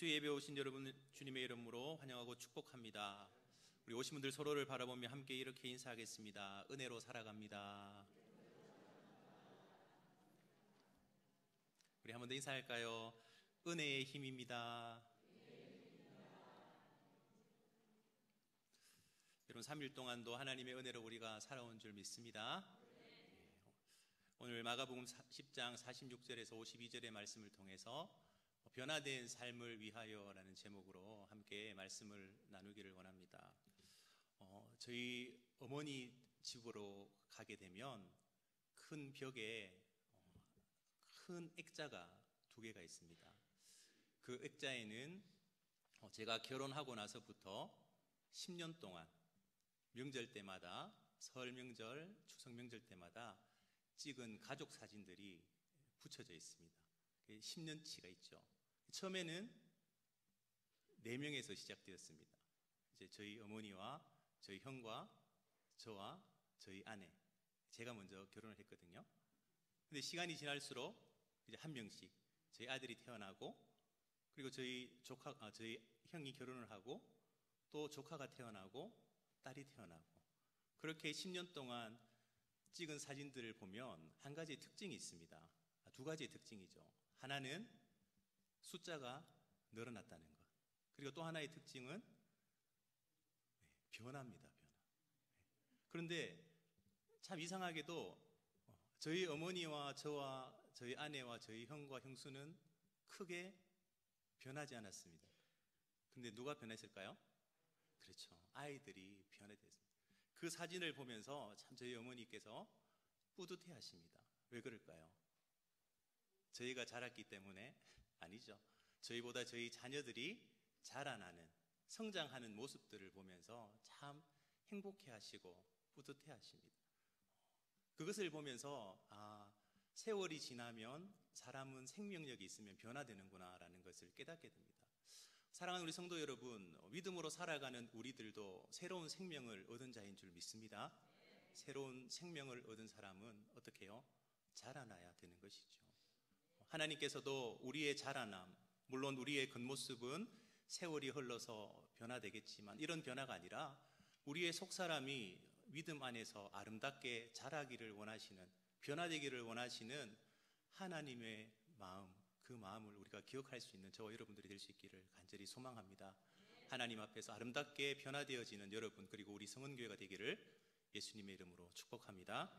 수요 예배 오신 여러분 주님의 이름으로 환영하고 축복합니다. 우리 오신 분들 서로를 바라보며 함께 이렇게 인사하겠습니다. 은혜로 살아갑니다. 우리 한 번 더 인사할까요? 은혜의 힘입니다. 여러분 3일 동안도 하나님의 은혜로 우리가 살아온 줄 믿습니다. 오늘 마가복음 10장 46절에서 52절의 말씀을 통해서 변화된 삶을 위하여라는 제목으로 함께 말씀을 나누기를 원합니다. 저희 어머니 집으로 가게 되면 큰 벽에 큰 액자가 2개가 있습니다. 그 액자에는 제가 결혼하고 나서부터 10년 동안 명절 때마다, 설 명절, 추석 명절 때마다 찍은 가족 사진들이 붙여져 있습니다. 10년치가 있죠. 처음에는 4명에서 시작되었습니다. 이제 저희 어머니와 저희 형과 저와 저희 아내, 제가 먼저 결혼을 했거든요. 근데 시간이 지날수록 이제 한 명씩 저희 아들이 태어나고, 그리고 저희 형이 결혼을 하고, 또 조카가 태어나고, 딸이 태어나고, 그렇게 10년 동안 찍은 사진들을 보면 한 가지 특징이 있습니다. 2가지의 특징이죠. 하나는 숫자가 늘어났다는 것. 그리고 또 하나의 특징은 변화입니다. 변화. 그런데 참 이상하게도 저희 어머니와 저와 저희 아내와 저희 형과 형수는 크게 변하지 않았습니다. 그런데 누가 변했을까요? 그렇죠. 아이들이 변화됐습니다. 그 사진을 보면서 참 저희 어머니께서 뿌듯해 하십니다. 왜 그럴까요? 저희가 자랐기 때문에? 아니죠. 저희보다 저희 자녀들이 자라나는, 성장하는 모습들을 보면서 참 행복해 하시고 뿌듯해 하십니다. 그것을 보면서 세월이 지나면 사람은 생명력이 있으면 변화되는구나 라는 것을 깨닫게 됩니다. 사랑하는 우리 성도 여러분, 믿음으로 살아가는 우리들도 새로운 생명을 얻은 자인 줄 믿습니다. 새로운 생명을 얻은 사람은 어떻게 해요? 자라나야 되는 것이죠. 하나님께서도 우리의 자라남, 물론 우리의 겉모습은 세월이 흘러서 변화되겠지만 이런 변화가 아니라 우리의 속사람이 믿음 안에서 아름답게 자라기를 원하시는, 변화되기를 원하시는 하나님의 마음, 그 마음을 우리가 기억할 수 있는 저와 여러분들이 될 수 있기를 간절히 소망합니다. 하나님 앞에서 아름답게 변화되어지는 여러분, 그리고 우리 성은교회가 되기를 예수님의 이름으로 축복합니다.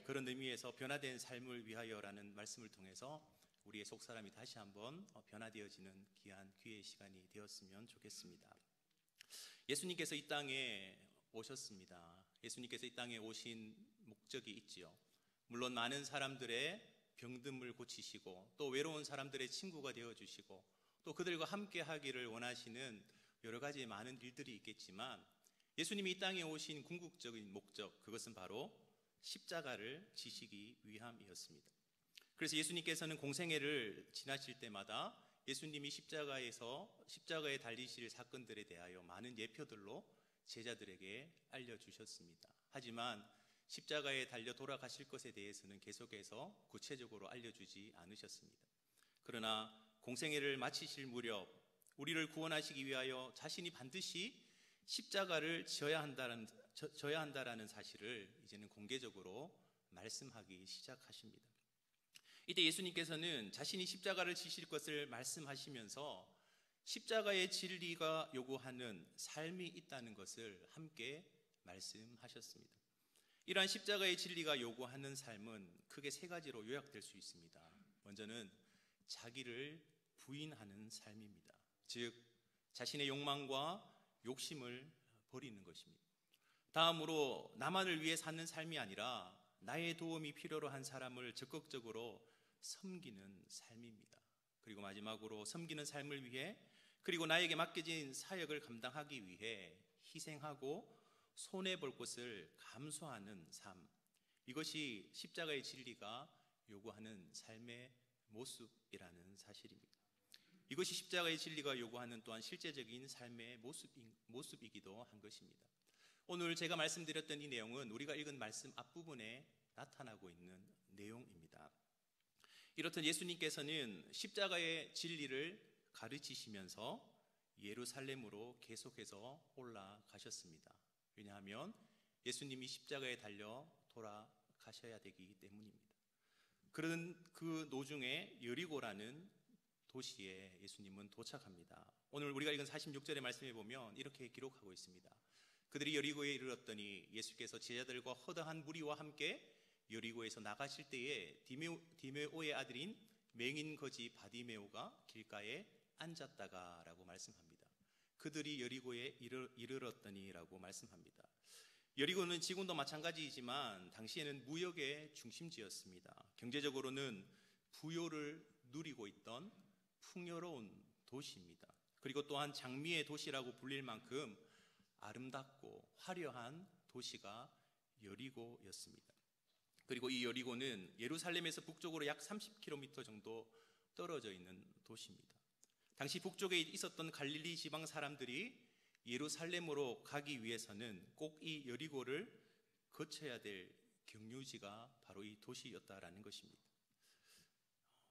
그런 의미에서 변화된 삶을 위하여라는 말씀을 통해서 우리의 속사람이 다시 한번 변화되어지는 귀한 기회의 시간이 되었으면 좋겠습니다. 예수님께서 이 땅에 오셨습니다. 예수님께서 이 땅에 오신 목적이 있지요. 물론 많은 사람들의 병듦을 고치시고, 또 외로운 사람들의 친구가 되어주시고, 또 그들과 함께 하기를 원하시는 여러 가지 많은 일들이 있겠지만, 예수님이 이 땅에 오신 궁극적인 목적, 그것은 바로 십자가를 지시기 위함이었습니다. 그래서 예수님께서는 공생애를 지나실 때마다 예수님이 십자가에 달리실 사건들에 대하여 많은 예표들로 제자들에게 알려주셨습니다. 하지만 십자가에 달려 돌아가실 것에 대해서는 계속해서 구체적으로 알려주지 않으셨습니다. 그러나 공생애를 마치실 무렵 우리를 구원하시기 위하여 자신이 반드시 십자가를 져야 한다라는 사실을 이제는 공개적으로 말씀하기 시작하십니다. 이때 예수님께서는 자신이 십자가를 지실 것을 말씀하시면서 십자가의 진리가 요구하는 삶이 있다는 것을 함께 말씀하셨습니다. 이러한 십자가의 진리가 요구하는 삶은 크게 3가지로 요약될 수 있습니다. 먼저는 자기를 부인하는 삶입니다. 즉 자신의 욕망과 욕심을 버리는 것입니다. 다음으로 나만을 위해 사는 삶이 아니라 나의 도움이 필요로 한 사람을 적극적으로 섬기는 삶입니다. 그리고 마지막으로 섬기는 삶을 위해, 그리고 나에게 맡겨진 사역을 감당하기 위해 희생하고 손해볼 것을 감수하는 삶, 이것이 십자가의 진리가 요구하는 삶의 모습이라는 사실입니다. 이것이 십자가의 진리가 요구하는 또한 실제적인 삶의 모습이기도 한 것입니다. 오늘 제가 말씀드렸던 이 내용은 우리가 읽은 말씀 앞부분에 나타나고 있는 내용입니다. 이렇듯 예수님께서는 십자가의 진리를 가르치시면서 예루살렘으로 계속해서 올라가셨습니다. 왜냐하면 예수님이 십자가에 달려 돌아가셔야 되기 때문입니다. 그런 그 노중에 여리고라는 도시에 예수님은 도착합니다. 오늘 우리가 읽은 46절의 말씀에 보면 이렇게 기록하고 있습니다. 그들이 여리고에 이르렀더니 예수께서 제자들과 허다한 무리와 함께 여리고에서 나가실 때에 디메오의 아들인 맹인 거지 바디메오가 길가에 앉았다가라고 말씀합니다. 그들이 여리고에 이르렀더니라고 말씀합니다. 여리고는 지금도 마찬가지이지만 당시에는 무역의 중심지였습니다. 경제적으로는 부요를 누리고 있던 풍요로운 도시입니다. 그리고 또한 장미의 도시라고 불릴 만큼 아름답고 화려한 도시가 여리고였습니다. 그리고 이 여리고는 예루살렘에서 북쪽으로 약 30km 정도 떨어져 있는 도시입니다. 당시 북쪽에 있었던 갈릴리 지방 사람들이 예루살렘으로 가기 위해서는 꼭 이 여리고를 거쳐야 될 경유지가 바로 이 도시였다라는 것입니다.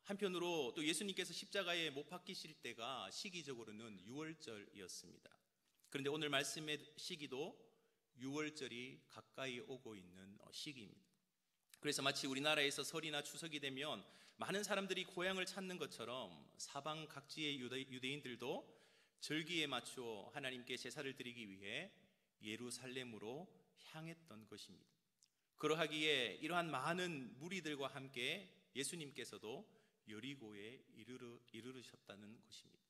한편으로 또 예수님께서 십자가에 못 박히실 때가 시기적으로는 유월절이었습니다. 그런데 오늘 말씀의 시기도 유월절이 가까이 오고 있는 시기입니다. 그래서 마치 우리나라에서 설이나 추석이 되면 많은 사람들이 고향을 찾는 것처럼 사방 각지의 유대인들도 절기에 맞추어 하나님께 제사를 드리기 위해 예루살렘으로 향했던 것입니다. 그러하기에 이러한 많은 무리들과 함께 예수님께서도 여리고에 이르르셨다는 것입니다.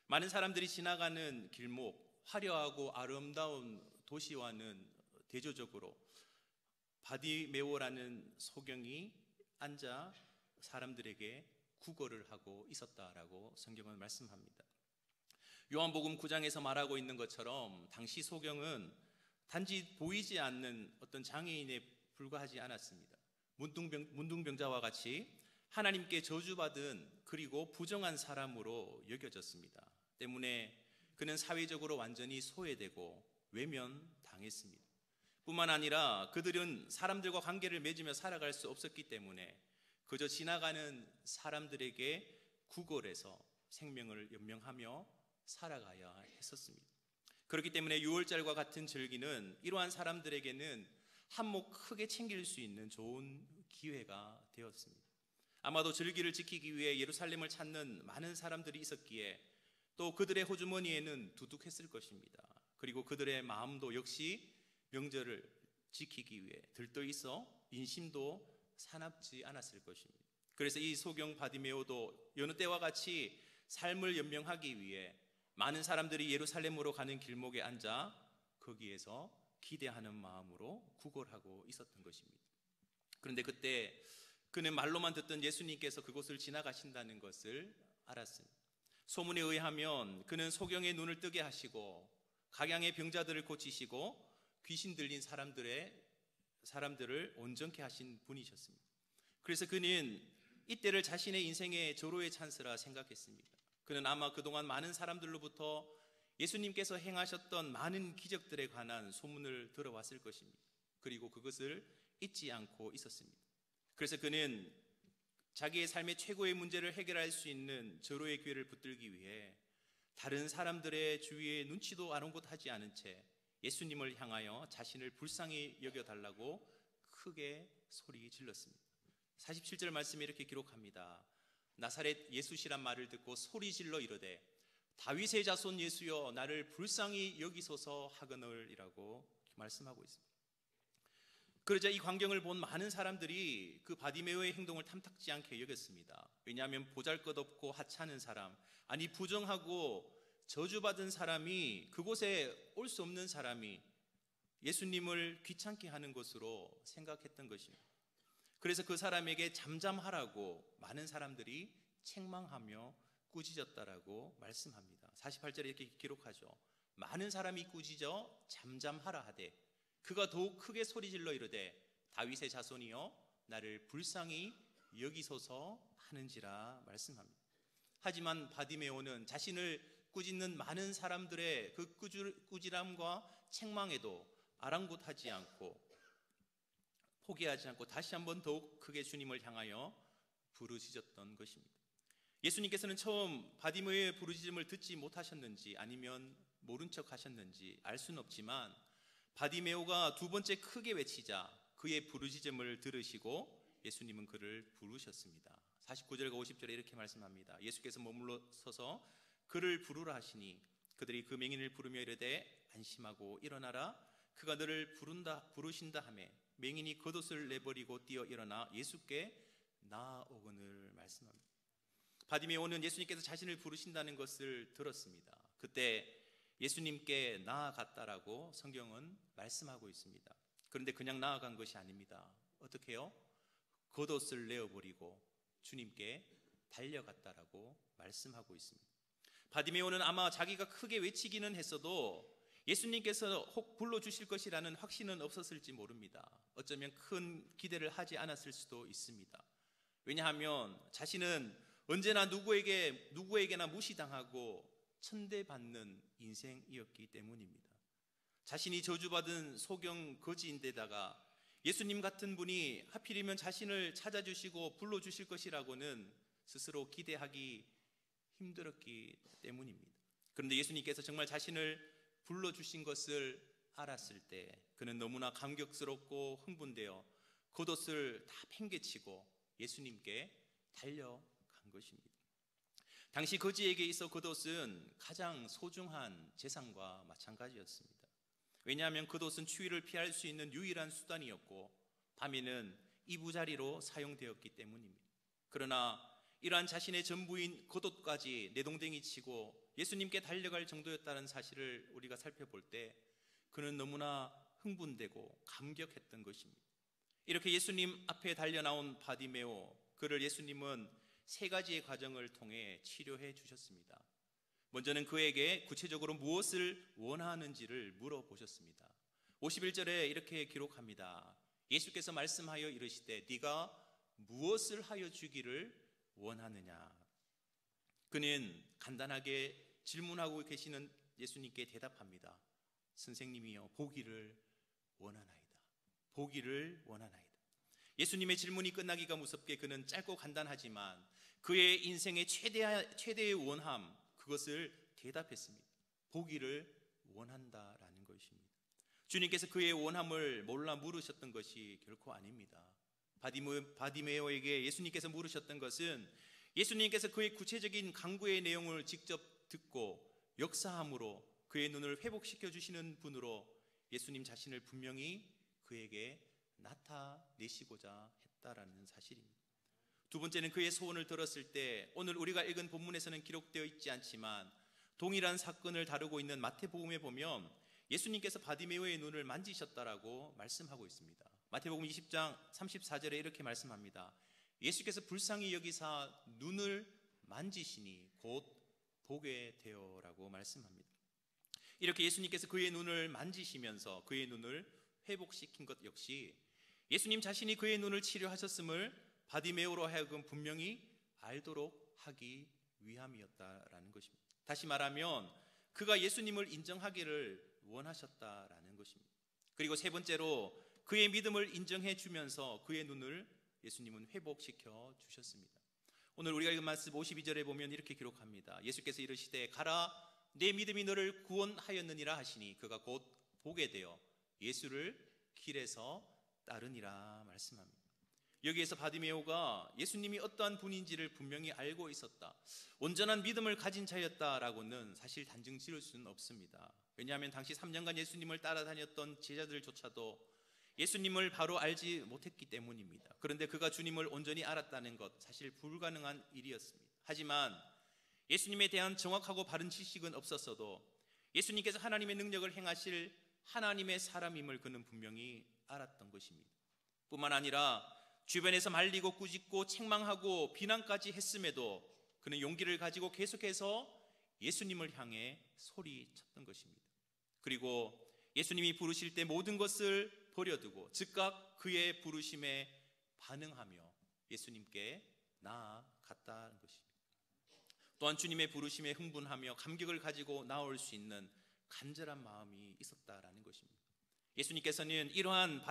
많은 사람들이 지나가는 길목, 화려하고 아름다운 도시와는 대조적으로 바디메오라는 소경이 앉아 사람들에게 구걸을 하고 있었다라고 성경은 말씀합니다. 요한복음 9장에서 말하고 있는 것처럼 당시 소경은 단지 보이지 않는 어떤 장애인에 불과하지 않았습니다. 문둥병자와 같이 하나님께 저주받은 그리고 부정한 사람으로 여겨졌습니다. 때문에 그는 사회적으로 완전히 소외되고 외면당했습니다. 뿐만 아니라 그들은 사람들과 관계를 맺으며 살아갈 수 없었기 때문에 그저 지나가는 사람들에게 구걸해서 생명을 연명하며 살아가야 했었습니다. 그렇기 때문에 유월절과 같은 절기는 이러한 사람들에게는 한몫 크게 챙길 수 있는 좋은 기회가 되었습니다. 아마도 절기를 지키기 위해 예루살렘을 찾는 많은 사람들이 있었기에 또 그들의 호주머니에는 두둑했을 것입니다. 그리고 그들의 마음도 역시 명절을 지키기 위해 들떠 있어 인심도 사납지 않았을 것입니다. 그래서 이 소경 바디메오도 여느 때와 같이 삶을 연명하기 위해 많은 사람들이 예루살렘으로 가는 길목에 앉아 거기에서 기대하는 마음으로 구걸하고 있었던 것입니다. 그런데 그때 그는 말로만 듣던 예수님께서 그곳을 지나가신다는 것을 알았습니다. 소문에 의하면 그는 소경의 눈을 뜨게 하시고 각양의 병자들을 고치시고 귀신 들린 사람들을 온전케 하신 분이셨습니다. 그래서 그는 이때를 자신의 인생의 절호의 찬스라 생각했습니다. 그는 아마 그동안 많은 사람들로부터 예수님께서 행하셨던 많은 기적들에 관한 소문을 들어왔을 것입니다. 그리고 그것을 잊지 않고 있었습니다. 그래서 그는 자기의 삶의 최고의 문제를 해결할 수 있는 절호의 기회를 붙들기 위해 다른 사람들의 주위에 눈치도 아랑곳하지 않은 채 예수님을 향하여 자신을 불쌍히 여겨달라고 크게 소리 질렀습니다. 47절 말씀에 이렇게 기록합니다. 나사렛 예수시란 말을 듣고 소리 질러 이르되 다윗의 자손 예수여 나를 불쌍히 여기소서 하거늘이라고 말씀하고 있습니다. 그러자 이 광경을 본 많은 사람들이 그 바디메오의 행동을 탐탁지 않게 여겼습니다. 왜냐하면 보잘것없고 하찮은 사람, 아니 부정하고 저주받은 사람이, 그곳에 올 수 없는 사람이 예수님을 귀찮게 하는 것으로 생각했던 것입니다. 그래서 그 사람에게 잠잠하라고 많은 사람들이 책망하며 꾸짖었다라고 말씀합니다. 48절에 이렇게 기록하죠. 많은 사람이 꾸짖어 잠잠하라 하되 그가 더욱 크게 소리질러 이르되 다윗의 자손이여 나를 불쌍히 여기소서 하는지라 말씀합니다. 하지만 바디메오는 자신을 꾸짖는 많은 사람들의 그 꾸지람과 책망에도 아랑곳하지 않고 포기하지 않고 다시 한번 더욱 크게 주님을 향하여 부르짖었던 것입니다. 예수님께서는 처음 바디메오의 부르짖음을 듣지 못하셨는지 아니면 모른 척 하셨는지 알 수는 없지만 바디메오가 두 번째 크게 외치자 그의 부르짖음을 들으시고 예수님은 그를 부르셨습니다. 49절과 50절에 이렇게 말씀합니다. 예수께서 머물러 서서 그를 부르라 하시니 그들이 그 맹인을 부르며 이르되 안심하고 일어나라 그가 너를 부르신다 하매 맹인이 겉옷을 내버리고 뛰어 일어나 예수께 나아오거늘 말씀합니다. 바디메오는 예수님께서 자신을 부르신다는 것을 들었습니다. 그때 예수님께 나아갔다라고 성경은 말씀하고 있습니다. 그런데 그냥 나아간 것이 아닙니다. 어떻게 해요? 겉옷을 내어버리고 주님께 달려갔다라고 말씀하고 있습니다. 바디메오는 아마 자기가 크게 외치기는 했어도 예수님께서 혹 불러주실 것이라는 확신은 없었을지 모릅니다. 어쩌면 큰 기대를 하지 않았을 수도 있습니다. 왜냐하면 자신은 언제나 누구에게나 무시당하고 천대받는 인생이었기 때문입니다. 자신이 저주받은 소경 거지인데다가 예수님 같은 분이 하필이면 자신을 찾아주시고 불러주실 것이라고는 스스로 기대하기 힘들었기 때문입니다. 그런데 예수님께서 정말 자신을 불러주신 것을 알았을 때 그는 너무나 감격스럽고 흥분되어 겉옷을 다 팽개치고 예수님께 달려간 것입니다. 당시 거지에게 있어 겉옷은 가장 소중한 재산과 마찬가지였습니다. 왜냐하면 겉옷은 추위를 피할 수 있는 유일한 수단이었고 밤에는 이부자리로 사용되었기 때문입니다. 그러나 이러한 자신의 전부인 겉옷까지 내동댕이 치고 예수님께 달려갈 정도였다는 사실을 우리가 살펴볼 때 그는 너무나 흥분되고 감격했던 것입니다. 이렇게 예수님 앞에 달려나온 바디메오, 그를 예수님은 세 가지의 과정을 통해 치료해 주셨습니다. 먼저는 그에게 구체적으로 무엇을 원하는지를 물어보셨습니다. 51절에 이렇게 기록합니다. 예수께서 말씀하여 이르시되 네가 무엇을 하여 주기를 원하느냐. 그는 간단하게 질문하고 계시는 예수님께 대답합니다. 선생님이여 보기를 원하나이다. 보기를 원하나이다. 예수님의 질문이 끝나기가 무섭게 그는 짧고 간단하지만 그의 인생의 최대의 원함 그것을 대답했습니다. 보기를 원한다라는 것입니다. 주님께서 그의 원함을 몰라 물으셨던 것이 결코 아닙니다. 바디메오에게 예수님께서 물으셨던 것은 예수님께서 그의 구체적인 간구의 내용을 직접 듣고 역사함으로 그의 눈을 회복시켜 주시는 분으로 예수님 자신을 분명히 그에게 나타내시고자 했다라는 사실입니다. 두 번째는 그의 소원을 들었을 때 오늘 우리가 읽은 본문에서는 기록되어 있지 않지만 동일한 사건을 다루고 있는 마태복음에 보면 예수님께서 바디메오의 눈을 만지셨다라고 말씀하고 있습니다. 마태복음 20장 34절에 이렇게 말씀합니다. 예수께서 불쌍히 여기사 눈을 만지시니 곧 보게 되어라고 말씀합니다. 이렇게 예수님께서 그의 눈을 만지시면서 그의 눈을 회복시킨 것 역시 예수님 자신이 그의 눈을 치료하셨음을 바디메오로 하여금 분명히 알도록 하기 위함이었다라는 것입니다. 다시 말하면 그가 예수님을 인정하기를 원하셨다라는 것입니다. 그리고 세 번째로 그의 믿음을 인정해 주면서 그의 눈을 예수님은 회복시켜 주셨습니다. 오늘 우리가 읽은 말씀 52절에 보면 이렇게 기록합니다. 예수께서 이르시되 가라 내 믿음이 너를 구원하였느니라 하시니 그가 곧 보게 되어 예수를 길에서 따르니라 말씀합니다. 여기에서 바디메오가 예수님이 어떠한 분인지를 분명히 알고 있었다, 온전한 믿음을 가진 자였다라고는 사실 단정 지을 수는 없습니다. 왜냐하면 당시 3년간 예수님을 따라다녔던 제자들조차도 예수님을 바로 알지 못했기 때문입니다. 그런데 그가 주님을 온전히 알았다는 것 사실 불가능한 일이었습니다. 하지만 예수님에 대한 정확하고 바른 지식은 없었어도 예수님께서 하나님의 능력을 행하실 하나님의 사람임을 그는 분명히 알았던 것입니다. 뿐만 아니라 주변에서 말리고 꾸짖고 책망하고 비난까지 했음에도 그는 용기를 가지고 계속해서 예수님을 향해 소리쳤던 것입니다. 그리고 예수님이 부르실 때 모든 것을 버려두고 즉각 그의 부르심에 반응하며 예수님께 나아갔다는 것입니다. 또한 주님의 부르심에 흥분하며 감격을 가지고 나올 수 있는 간절한 마음이 있었다라는 것입니다. 예수님께서는 이러한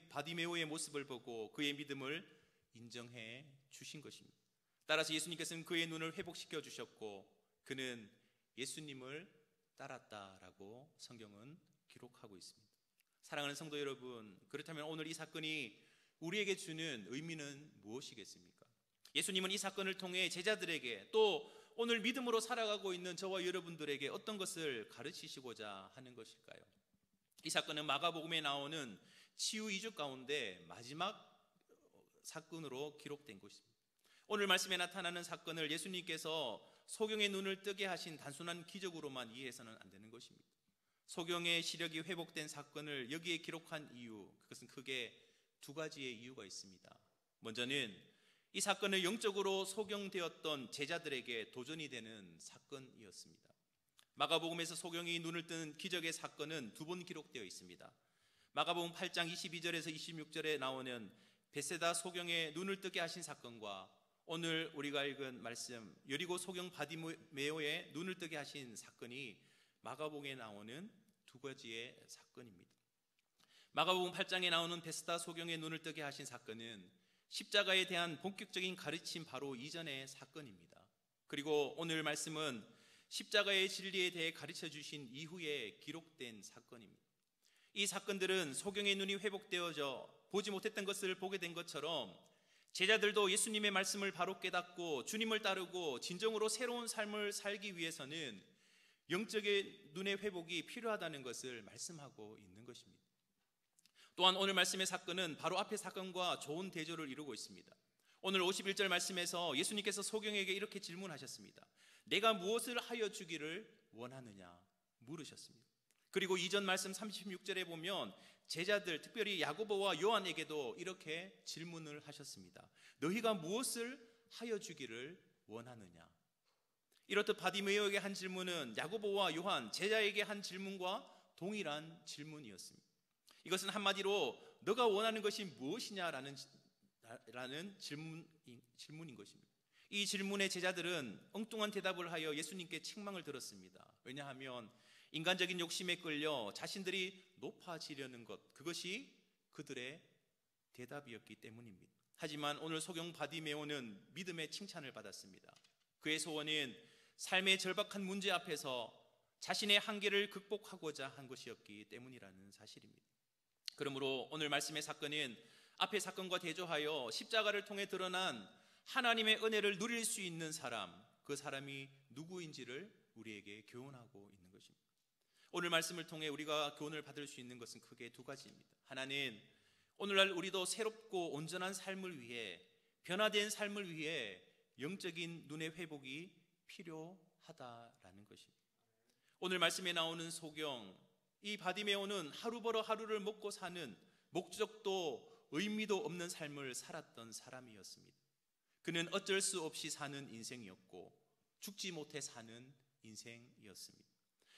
바디메오의 모습을 보고 그의 믿음을 인정해 주신 것입니다. 따라서 예수님께서는 그의 눈을 회복시켜 주셨고 그는 예수님을 따랐다라고 성경은 기록하고 있습니다. 사랑하는 성도 여러분, 그렇다면 오늘 이 사건이 우리에게 주는 의미는 무엇이겠습니까? 예수님은 이 사건을 통해 제자들에게 또 오늘 믿음으로 살아가고 있는 저와 여러분들에게 어떤 것을 가르치시고자 하는 것일까요? 이 사건은 마가복음에 나오는 치유 이적 가운데 마지막 사건으로 기록된 것입니다. 오늘 말씀에 나타나는 사건을 예수님께서 소경의 눈을 뜨게 하신 단순한 기적으로만 이해해서는 안 되는 것입니다. 소경의 시력이 회복된 사건을 여기에 기록한 이유, 그것은 크게 두 가지의 이유가 있습니다. 먼저는 이 사건은 영적으로 소경되었던 제자들에게 도전이 되는 사건이었습니다. 마가복음에서 소경이 눈을 뜨는 기적의 사건은 두 번 기록되어 있습니다. 마가복음 8장 22절에서 26절에 나오는 베세다 소경의 눈을 뜨게 하신 사건과 오늘 우리가 읽은 말씀 여리고 소경 바디메오의 눈을 뜨게 하신 사건이 마가복음에 나오는 두 가지의 사건입니다. 마가복음 8장에 나오는 베세다 소경의 눈을 뜨게 하신 사건은 십자가에 대한 본격적인 가르침 바로 이전의 사건입니다. 그리고 오늘 말씀은 십자가의 진리에 대해 가르쳐 주신 이후에 기록된 사건입니다. 이 사건들은 소경의 눈이 회복되어져 보지 못했던 것을 보게 된 것처럼 제자들도 예수님의 말씀을 바로 깨닫고 주님을 따르고 진정으로 새로운 삶을 살기 위해서는 영적인 눈의 회복이 필요하다는 것을 말씀하고 있는 것입니다. 또한 오늘 말씀의 사건은 바로 앞의 사건과 좋은 대조를 이루고 있습니다. 오늘 51절 말씀에서 예수님께서 소경에게 이렇게 질문하셨습니다. 내가 무엇을 하여 주기를 원하느냐 물으셨습니다. 그리고 이전 말씀 36절에 보면 제자들, 특별히 야고보와 요한에게도 이렇게 질문을 하셨습니다. 너희가 무엇을 하여 주기를 원하느냐? 이렇듯 바디메오에게 한 질문은 야고보와 요한, 제자에게 한 질문과 동일한 질문이었습니다. 이것은 한마디로 너가 원하는 것이 무엇이냐라는 질문인 것입니다. 이 질문에 제자들은 엉뚱한 대답을 하여 예수님께 책망을 들었습니다. 왜냐하면 인간적인 욕심에 끌려 자신들이 높아지려는 것, 그것이 그들의 대답이었기 때문입니다. 하지만 오늘 소경 바디메오는 믿음의 칭찬을 받았습니다. 그의 소원은 삶의 절박한 문제 앞에서 자신의 한계를 극복하고자 한 것이었기 때문이라는 사실입니다. 그러므로 오늘 말씀의 사건은 앞의 사건과 대조하여 십자가를 통해 드러난 하나님의 은혜를 누릴 수 있는 사람, 그 사람이 누구인지를 우리에게 교훈하고 있는 것입니다. 오늘 말씀을 통해 우리가 교훈을 받을 수 있는 것은 크게 두 가지입니다. 하나는 오늘날 우리도 새롭고 온전한 삶을 위해, 변화된 삶을 위해 영적인 눈의 회복이 필요하다라는 것입니다. 오늘 말씀에 나오는 소경, 이 바디메오는 하루 벌어 하루를 먹고 사는 목적도 의미도 없는 삶을 살았던 사람이었습니다. 그는 어쩔 수 없이 사는 인생이었고 죽지 못해 사는 인생이었습니다.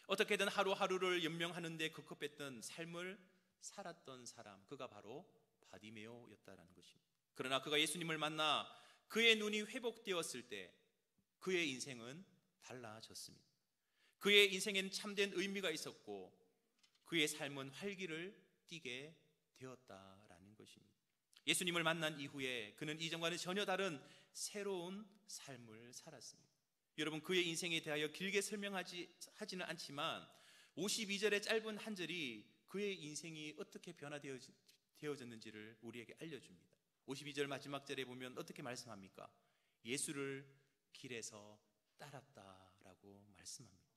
어떻게든 하루하루를 연명하는 데 급급했던 삶을 살았던 사람, 그가 바로 바디메오였다는 것입니다. 그러나 그가 예수님을 만나 그의 눈이 회복되었을 때 그의 인생은 달라졌습니다. 그의 인생에는 참된 의미가 있었고 그의 삶은 활기를 띠게 되었다라는 것입니다. 예수님을 만난 이후에 그는 이전과는 전혀 다른 새로운 삶을 살았습니다. 여러분, 그의 인생에 대하여 길게 하지는 않지만 52절의 짧은 한 절이 그의 인생이 어떻게 변화되어졌는지를 우리에게 알려줍니다. 52절 마지막 절에 보면 어떻게 말씀합니까? 예수를 길에서 따랐다라고 말씀합니다.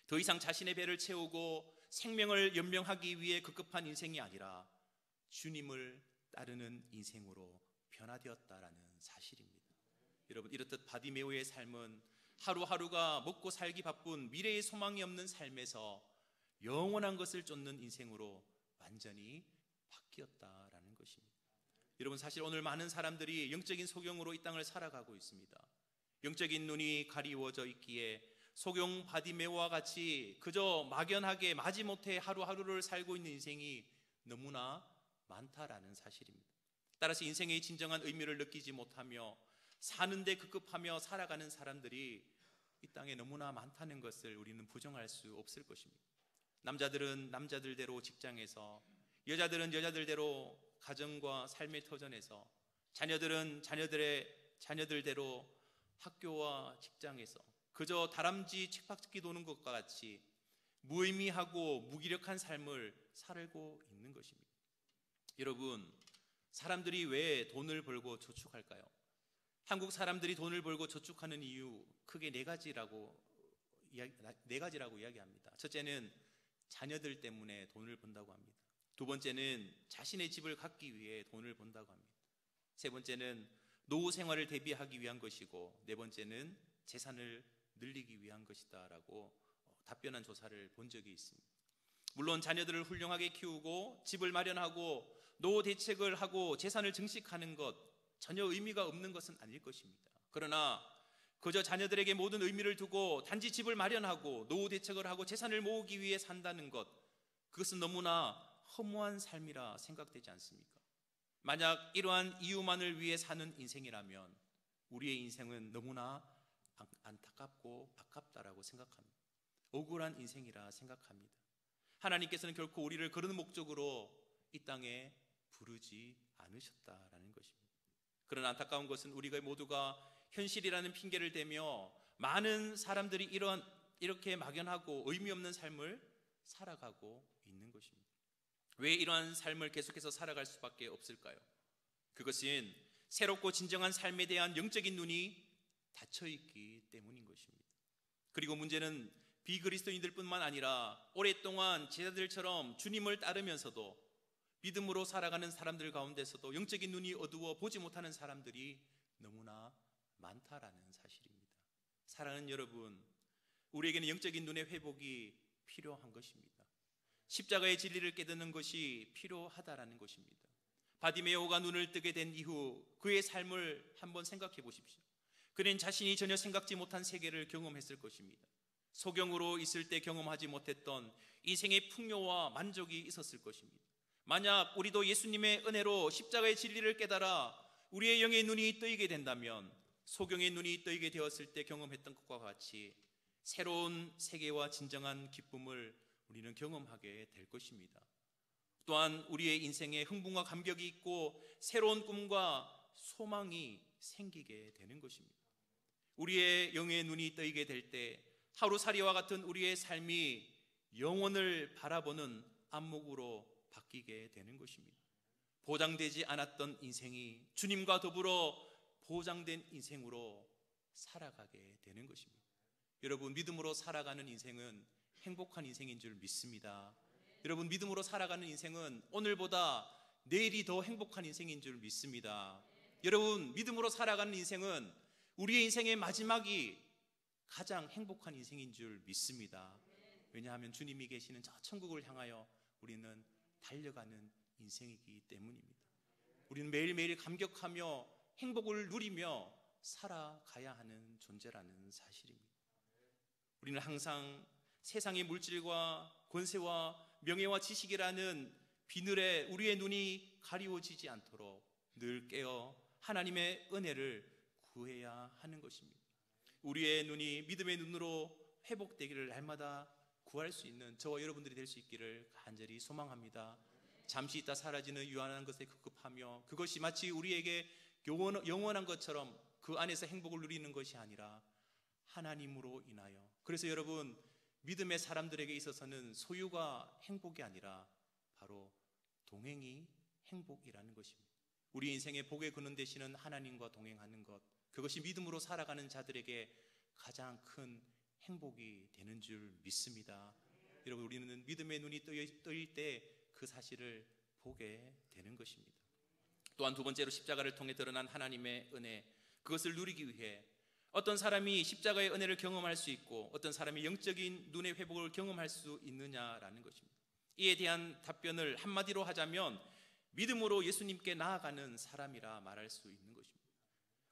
더 이상 자신의 배를 채우고 생명을 연명하기 위해 급급한 인생이 아니라 주님을 따르는 인생으로 변화되었다라는 사실입니다. 여러분, 이렇듯 바디메오의 삶은 하루하루가 먹고 살기 바쁜 미래의 소망이 없는 삶에서 영원한 것을 쫓는 인생으로 완전히 바뀌었다라는 것입니다. 여러분, 사실 오늘 많은 사람들이 영적인 소경으로 이 땅을 살아가고 있습니다. 영적인 눈이 가리워져 있기에 소경 바디메오와 같이 그저 막연하게 마지못해 하루하루를 살고 있는 인생이 너무나 많다라는 사실입니다. 따라서 인생의 진정한 의미를 느끼지 못하며 사는데 급급하며 살아가는 사람들이 이 땅에 너무나 많다는 것을 우리는 부정할 수 없을 것입니다. 남자들은 남자들대로 직장에서, 여자들은 여자들대로 가정과 삶의 터전에서, 자녀들은 자녀들의 자녀들대로 학교와 직장에서 그저 다람쥐 쳇바퀴 도는 것과 같이 무의미하고 무기력한 삶을 살고 있는 것입니다. 여러분, 사람들이 왜 돈을 벌고 저축할까요? 한국 사람들이 돈을 벌고 저축하는 이유 크게 네 가지라고 이야기합니다. 첫째는 자녀들 때문에 돈을 번다고 합니다. 두 번째는 자신의 집을 갖기 위해 돈을 번다고 합니다. 세 번째는 노후 생활을 대비하기 위한 것이고, 네 번째는 재산을 늘리기 위한 것이다 라고 답변한 조사를 본 적이 있습니다. 물론 자녀들을 훌륭하게 키우고 집을 마련하고 노후 대책을 하고 재산을 증식하는 것 전혀 의미가 없는 것은 아닐 것입니다. 그러나 그저 자녀들에게 모든 의미를 두고 단지 집을 마련하고 노후 대책을 하고 재산을 모으기 위해 산다는 것, 그것은 너무나 허무한 삶이라 생각되지 않습니까? 만약 이러한 이유만을 위해 사는 인생이라면 우리의 인생은 너무나 안타깝고 아깝다라고 생각합니다. 억울한 인생이라 생각합니다. 하나님께서는 결코 우리를 그런 목적으로 이 땅에 부르지 않으셨다라는 것입니다. 그러나 안타까운 것은 우리가 모두가 현실이라는 핑계를 대며 많은 사람들이 이렇게 막연하고 의미 없는 삶을 살아가고 있는 것입니다. 왜 이러한 삶을 계속해서 살아갈 수밖에 없을까요? 그것은 새롭고 진정한 삶에 대한 영적인 눈이 닫혀있기 때문인 것입니다. 그리고 문제는 비그리스도인들뿐만 아니라 오랫동안 제자들처럼 주님을 따르면서도 믿음으로 살아가는 사람들 가운데서도 영적인 눈이 어두워 보지 못하는 사람들이 너무나 많다라는 사실입니다. 사랑하는 여러분, 우리에게는 영적인 눈의 회복이 필요한 것입니다. 십자가의 진리를 깨닫는 것이 필요하다라는 것입니다. 바디메오가 눈을 뜨게 된 이후 그의 삶을 한번 생각해 보십시오. 그는 자신이 전혀 생각지 못한 세계를 경험했을 것입니다. 소경으로 있을 때 경험하지 못했던 인생의 풍요와 만족이 있었을 것입니다. 만약 우리도 예수님의 은혜로 십자가의 진리를 깨달아 우리의 영의 눈이 뜨이게 된다면 소경의 눈이 뜨이게 되었을 때 경험했던 것과 같이 새로운 세계와 진정한 기쁨을 우리는 경험하게 될 것입니다. 또한 우리의 인생에 흥분과 감격이 있고 새로운 꿈과 소망이 생기게 되는 것입니다. 우리의 영의 눈이 뜨이게 될 때 하루살이와 같은 우리의 삶이 영원을 바라보는 안목으로 바뀌게 되는 것입니다. 보장되지 않았던 인생이 주님과 더불어 보장된 인생으로 살아가게 되는 것입니다. 여러분, 믿음으로 살아가는 인생은 행복한 인생인 줄 믿습니다. 여러분, 믿음으로 살아가는 인생은 오늘보다 내일이 더 행복한 인생인 줄 믿습니다. 여러분, 믿음으로 살아가는 인생은 우리의 인생의 마지막이 가장 행복한 인생인 줄 믿습니다. 왜냐하면 주님이 계시는 저 천국을 향하여 우리는 달려가는 인생이기 때문입니다. 우리는 매일매일 감격하며 행복을 누리며 살아가야 하는 존재라는 사실입니다. 우리는 항상 세상의 물질과 권세와 명예와 지식이라는 비늘에 우리의 눈이 가리워지지 않도록 늘 깨어 하나님의 은혜를 구해야 하는 것입니다. 우리의 눈이 믿음의 눈으로 회복되기를 날마다 구할 수 있는 저와 여러분들이 될 수 있기를 간절히 소망합니다. 잠시 있다 사라지는 유한한 것에 급급하며 그것이 마치 우리에게 영원한 것처럼 그 안에서 행복을 누리는 것이 아니라 하나님으로 인하여, 그래서 여러분, 믿음의 사람들에게 있어서는 소유가 행복이 아니라 바로 동행이 행복이라는 것입니다. 우리 인생의 복의 근원 되시는 하나님과 동행하는 것, 그것이 믿음으로 살아가는 자들에게 가장 큰 행복이 되는 줄 믿습니다. 여러분, 우리는 믿음의 눈이 뜨일 때 그 사실을 보게 되는 것입니다. 또한 두 번째로 십자가를 통해 드러난 하나님의 은혜, 그것을 누리기 위해 어떤 사람이 십자가의 은혜를 경험할 수 있고 어떤 사람이 영적인 눈의 회복을 경험할 수 있느냐라는 것입니다. 이에 대한 답변을 한마디로 하자면 믿음으로 예수님께 나아가는 사람이라 말할 수 있는 것입니다.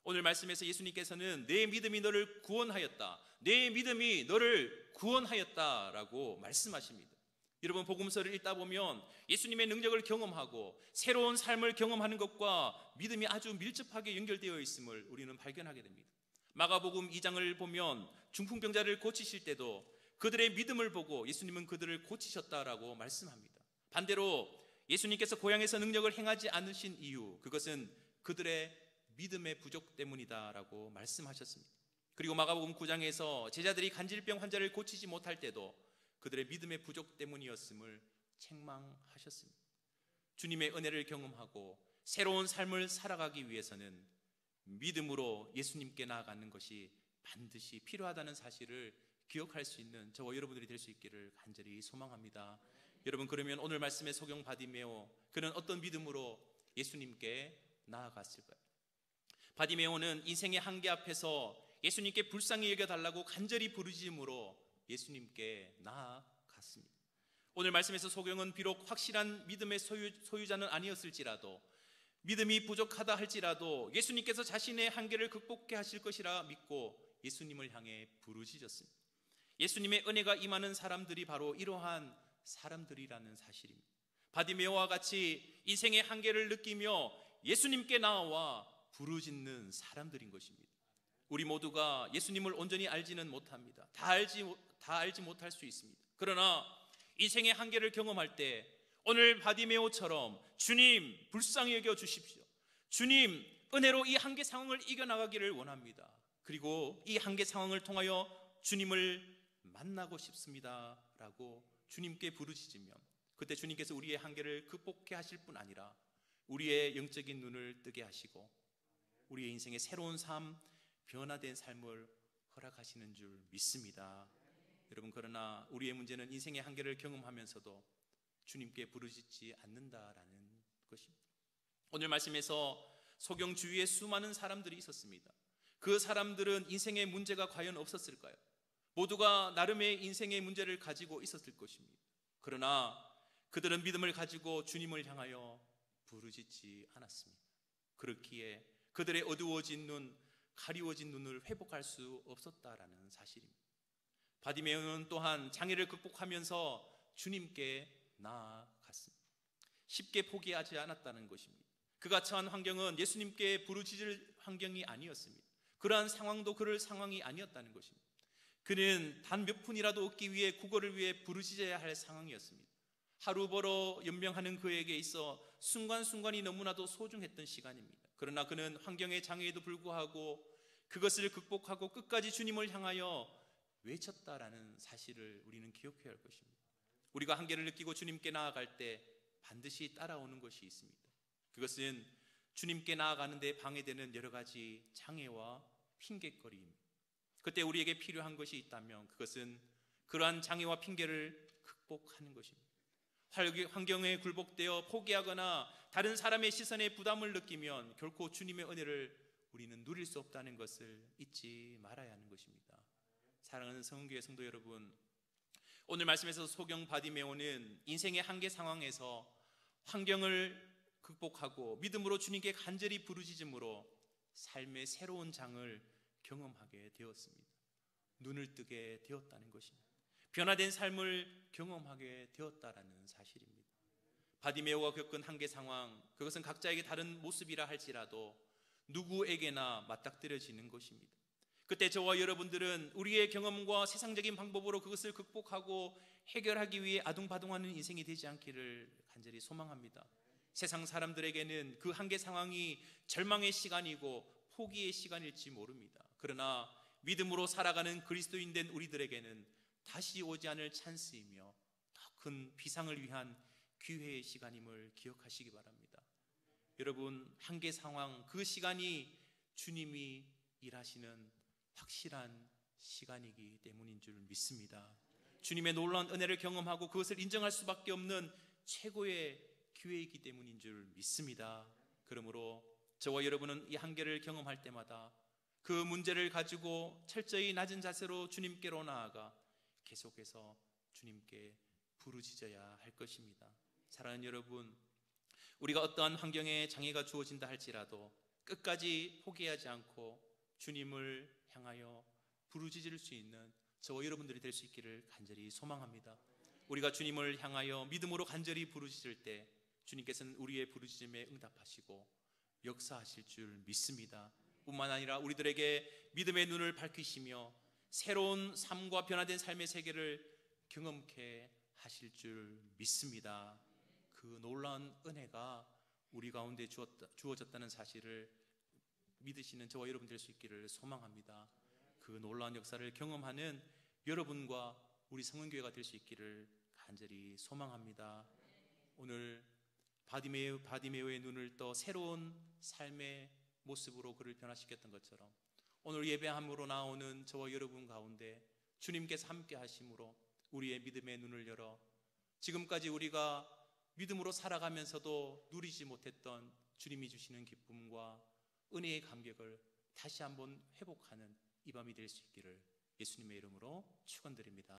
오늘 말씀에서 예수님께서는 내 믿음이 너를 구원하였다, 내 믿음이 너를 구원하였다라고 말씀하십니다. 여러분, 복음서를 읽다 보면 예수님의 능력을 경험하고 새로운 삶을 경험하는 것과 믿음이 아주 밀접하게 연결되어 있음을 우리는 발견하게 됩니다. 마가복음 2장을 보면 중풍병자를 고치실 때도 그들의 믿음을 보고 예수님은 그들을 고치셨다라고 말씀합니다. 반대로 예수님께서 고향에서 능력을 행하지 않으신 이유, 그것은 그들의 믿음의 부족 때문이다라고 말씀하셨습니다. 그리고 마가복음 9장에서 제자들이 간질병 환자를 고치지 못할 때도 그들의 믿음의 부족 때문이었음을 책망하셨습니다. 주님의 은혜를 경험하고 새로운 삶을 살아가기 위해서는 믿음으로 예수님께 나아가는 것이 반드시 필요하다는 사실을 기억할 수 있는 저와 여러분들이 될 수 있기를 간절히 소망합니다. 여러분, 그러면 오늘 말씀의 소경 바디메오, 그는 어떤 믿음으로 예수님께 나아갔을까요? 바디메오는 인생의 한계 앞에서 예수님께 불쌍히 여겨달라고 간절히 부르짖음으로 예수님께 나아갔습니다. 오늘 말씀에서 소경은 비록 확실한 믿음의 소유자는 아니었을지라도, 믿음이 부족하다 할지라도 예수님께서 자신의 한계를 극복해 하실 것이라 믿고 예수님을 향해 부르짖었습니다. 예수님의 은혜가 임하는 사람들이 바로 이러한 사람들이라는 사실입니다. 바디메오와 같이 인생의 한계를 느끼며 예수님께 나와 부르짖는 사람들인 것입니다. 우리 모두가 예수님을 온전히 알지는 못합니다. 다 알지 못할 수 있습니다. 그러나 인생의 한계를 경험할 때 오늘 바디메오처럼 주님 불쌍히 여겨 주십시오, 주님 은혜로 이 한계 상황을 이겨나가기를 원합니다, 그리고 이 한계 상황을 통하여 주님을 만나고 싶습니다 라고 주님께 부르짖으면, 그때 주님께서 우리의 한계를 극복해 하실 뿐 아니라 우리의 영적인 눈을 뜨게 하시고 우리의 인생의 새로운 삶, 변화된 삶을 허락하시는 줄 믿습니다. 여러분, 그러나 우리의 문제는 인생의 한계를 경험하면서도 주님께 부르짖지 않는다라는 것입니다. 오늘 말씀에서 소경 주위에 수많은 사람들이 있었습니다. 그 사람들은 인생의 문제가 과연 없었을까요? 모두가 나름의 인생의 문제를 가지고 있었을 것입니다. 그러나 그들은 믿음을 가지고 주님을 향하여 부르짖지 않았습니다. 그렇기에 그들의 어두워진 눈, 가리워진 눈을 회복할 수 없었다라는 사실입니다. 바디메오는 또한 장애를 극복하면서 주님께 나아갔습니다. 쉽게 포기하지 않았다는 것입니다. 그가 처한 환경은 예수님께 부르짖을 환경이 아니었습니다. 그러한 상황도 그럴 상황이 아니었다는 것입니다. 그는 단 몇 푼이라도 얻기 위해 국어를 위해 부르짖어야 할 상황이었습니다. 하루 벌어 연명하는 그에게 있어 순간순간이 너무나도 소중했던 시간입니다. 그러나 그는 환경의 장애에도 불구하고 그것을 극복하고 끝까지 주님을 향하여 외쳤다라는 사실을 우리는 기억해야 할 것입니다. 우리가 한계를 느끼고 주님께 나아갈 때 반드시 따라오는 것이 있습니다. 그것은 주님께 나아가는 데 방해되는 여러 가지 장애와 핑계거리입니다. 그때 우리에게 필요한 것이 있다면 그것은 그러한 장애와 핑계를 극복하는 것입니다. 환경에 굴복되어 포기하거나 다른 사람의 시선에 부담을 느끼면 결코 주님의 은혜를 우리는 누릴 수 없다는 것을 잊지 말아야 하는 것입니다. 사랑하는 성은교회 성도 여러분, 오늘 말씀에서 소경 바디메오는 인생의 한계 상황에서 환경을 극복하고 믿음으로 주님께 간절히 부르짖음으로 삶의 새로운 장을 경험하게 되었습니다. 눈을 뜨게 되었다는 것입니다. 변화된 삶을 경험하게 되었다라는 사실입니다. 바디메오가 겪은 한계 상황, 그것은 각자에게 다른 모습이라 할지라도 누구에게나 맞닥뜨려지는 것입니다. 그때 저와 여러분들은 우리의 경험과 세상적인 방법으로 그것을 극복하고 해결하기 위해 아둥바둥하는 인생이 되지 않기를 간절히 소망합니다. 세상 사람들에게는 그 한계 상황이 절망의 시간이고 포기의 시간일지 모릅니다. 그러나 믿음으로 살아가는 그리스도인 된 우리들에게는 다시 오지 않을 찬스이며 더 큰 비상을 위한 기회의 시간임을 기억하시기 바랍니다. 여러분, 한계 상황, 그 시간이 주님이 일하시는 확실한 시간이기 때문인 줄 믿습니다. 주님의 놀라운 은혜를 경험하고 그것을 인정할 수밖에 없는 최고의 기회이기 때문인 줄 믿습니다. 그러므로 저와 여러분은 이 한계를 경험할 때마다 그 문제를 가지고 철저히 낮은 자세로 주님께로 나아가 계속해서 주님께 부르짖어야 할 것입니다. 사랑하는 여러분, 우리가 어떠한 환경에 장애가 주어진다 할지라도 끝까지 포기하지 않고 주님을 향하여 부르짖을 수 있는 저와 여러분들이 될 수 있기를 간절히 소망합니다. 우리가 주님을 향하여 믿음으로 간절히 부르짖을 때 주님께서는 우리의 부르짖음에 응답하시고 역사하실 줄 믿습니다. 뿐만 아니라 우리들에게 믿음의 눈을 밝히시며 새로운 삶과 변화된 삶의 세계를 경험케 하실 줄 믿습니다. 그 놀라운 은혜가 우리 가운데 주어졌다는 사실을 믿으시는 저와 여러분 될 수 있기를 소망합니다. 그 놀라운 역사를 경험하는 여러분과 우리 성은교회가 될 수 있기를 간절히 소망합니다. 오늘 바디메오의 눈을 떠 새로운 삶의 모습으로 그를 변화시켰던 것처럼 오늘 예배함으로 나오는 저와 여러분 가운데 주님께서 함께 하심으로 우리의 믿음의 눈을 열어 지금까지 우리가 믿음으로 살아가면서도 누리지 못했던 주님이 주시는 기쁨과 은혜의 감격을 다시 한번 회복하는 이 밤이 될 수 있기를 예수님의 이름으로 축원드립니다.